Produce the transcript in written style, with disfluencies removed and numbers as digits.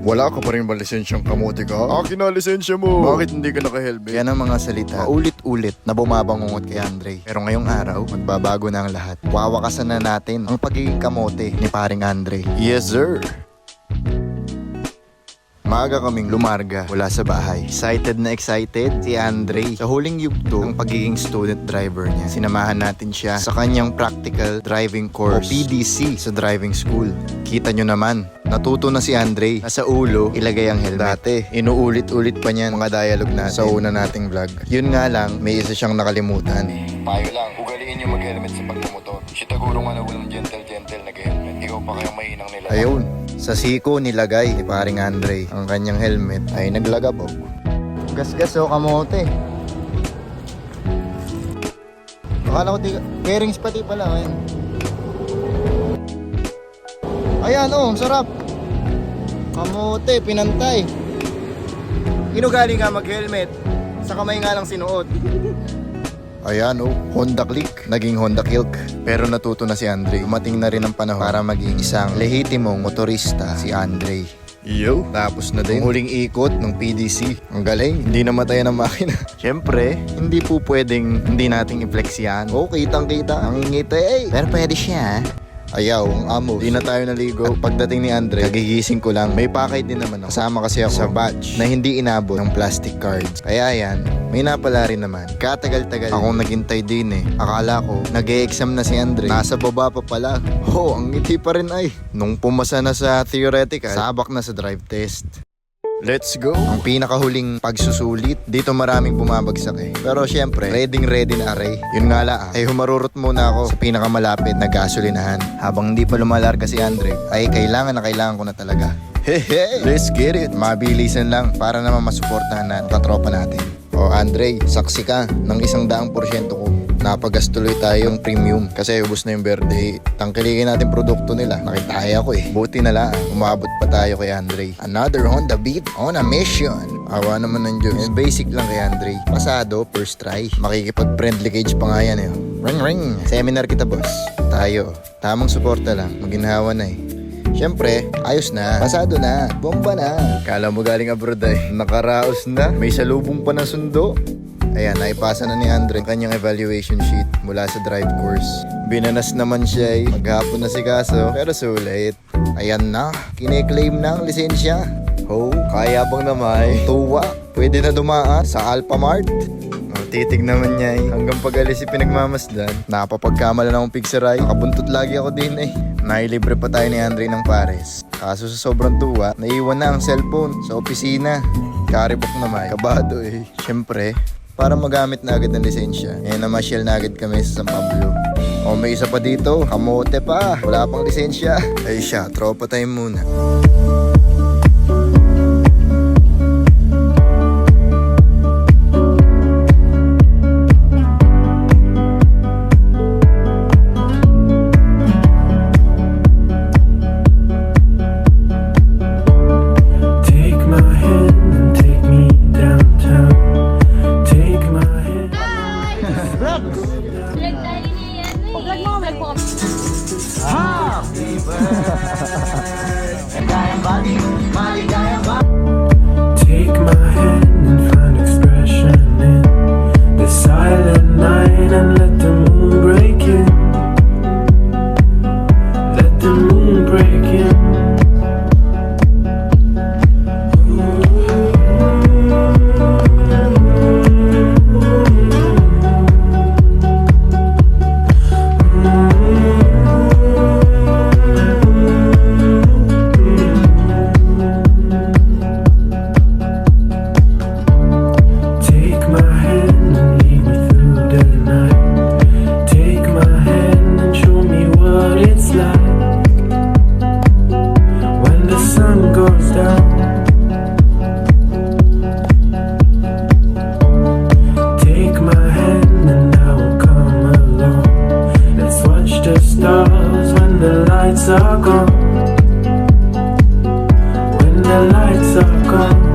Wala ka pa rin ba lisensyang kamote ka? Akin na lisensya mo. Bakit hindi ka naka-helmet? Yan ang mga salita paulit-ulit na bumabangungot kay Andre. Pero ngayong araw, magbabago na ang lahat. Wawakasan na natin ang pagiging kamote ni paring Andre. Yes sir! Maaga kaming lumarga mula sa bahay. Excited na excited si Andre sa huling yugto ng pagiging student driver niya. Sinamahan natin siya sa kanyang practical driving course o PDC sa driving school. Kita nyo naman, natuto na si Andre na sa ulo ilagay ang helmet. Dati, inuulit-ulit pa niya mga dialogue natin sa una nating vlog. Yun nga lang, may isa siyang nakalimutan. Payo lang, ugaliin nyo mag-helmet sa pagmumotor. Siguro nga na walang gentle nag-helmet. Ikaw pa kayang mahinang nila. Ayun, sa siko nilagay ni paring Andre ang kanyang helmet ay naglagabog. Gas-gas o kamote. Akala ko bearings pati pala ngayon. Ayan oh, sarap. Kamote, pinantay. Galing ka mag-helmet. Sa kamay nga lang sinuot. Ayan oh, Honda Click, naging Honda Kilk. Pero natuto na si Andre. Dumating na rin ang panahon para maging isang lehitimong motorista si Andre. Yo, tapos na din huling ikot ng PDC. Ang galing, hindi namatayan ang makina. Siyempre, hindi po pwedeng hindi nating i-flex yan. Oh, kitang-kita, ang ngiti. Pero pwede siya. Ayaw, ang amo. Di na tayo naligo. At pagdating ni Andre, kagigising ko lang. May pakay din naman ako. Kasama kasi ako sa batch na hindi inabot ng plastic cards. Kaya yan, may napala rin naman. Katagal-tagal akong naghintay din eh. Akala ko, nag-e-exam na si Andre. Nasa baba pa pala. Ang ngiti pa rin ay. Nung pumasa na sa theoretical, sabak na sa drive test. Let's go! Ang pinakahuling pagsusulit, dito maraming bumabagsak eh. Pero syempre, ready na aray. Yun nga lang, ay humarurot muna ako sa pinakamalapit na gasolinahan. Habang hindi pa lumalarga si Andre, ay kailangan ko na talaga. Hehe! Let's get it! Mabilisan lang para naman masuportahan na katropa natin. O Andre, saksi ka ng 100% ko. Napagastuloy tayo ng premium kasi ubos na yung birthday. Tangkilikin natin produkto nila. Nakitaya ko eh. Buti na lang, umabot pa tayo kay Andre. Another Honda Beat on a mission. Awa naman ng Diyos. Basic lang kay Andre. Pasado, first try. Makikipag-friendly cage pa nga yan eh. Ring ring. Seminar kita boss. Tayo. Tamang suporta lang. Maginhawa na eh. Siyempre, ayos na. Pasado na. Bomba na. Kala mo galing abroad ay. Nakaraos na. May salubong pa na sundo. Ayan, naipasa na ni Andre ang kanyang evaluation sheet mula sa drive course. Binanas naman siya eh. Maghapon na si kaso, pero sulit. Ayan na, kine-claim na ang lisensya. Kaya bang naman? Tuwa, pwede na dumaan sa Alphamart. Titig naman niya eh. Hanggang pag-alis si pinagmamasdan. Napapagkamala na akong pigsaray. Nakabuntot lagi ako din eh. Nailibre pa tayo ni Andre ng pares. Kaso sa sobrang tuwa, naiwan na ang cellphone sa opisina. Karibok naman, kabado eh. Siyempre, para magamit na agad ng lisensya. Ngayon na masyal na agad kami sa San Pablo. May isa pa dito, kamote pa. Wala pang lisensya. Ay siya, tropa tayo muna. Take my hand and find expression in the silent night and let the moon break in. Let the moon break in. Stars when the lights are gone. When the lights are gone.